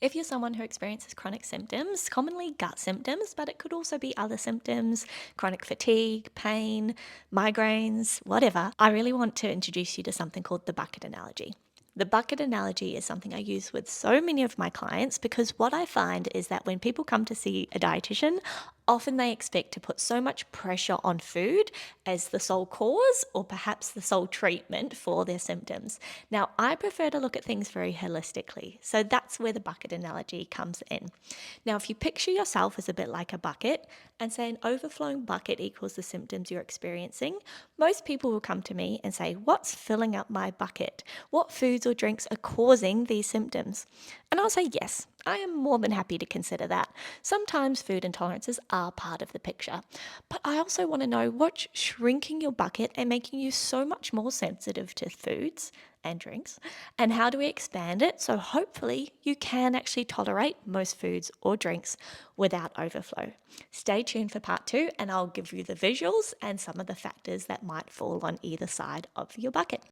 If you're someone who experiences chronic symptoms, commonly gut symptoms, but it could also be other symptoms, chronic fatigue, pain, migraines, whatever, I really want to introduce you to something called the bucket analogy. The bucket analogy is something I use with so many of my clients because what I find is that when people come to see a dietitian, often they expect to put so much pressure on food as the sole cause or perhaps the sole treatment for their symptoms. Now, I prefer to look at things very holistically. So that's where the bucket analogy comes in. Now, if you picture yourself as a bit like a bucket and say an overflowing bucket equals the symptoms you're experiencing, most people will come to me and say, "What's filling up my bucket? What foods or drinks are causing these symptoms?" And I'll say, "Yes, I am more than happy to consider that. Sometimes food intolerances are part of the picture. But I also want to know what's shrinking your bucket and making you so much more sensitive to foods and drinks, and how do we expand it so hopefully you can actually tolerate most foods or drinks without overflow." Stay tuned for part two, and I'll give you the visuals and some of the factors that might fall on either side of your bucket.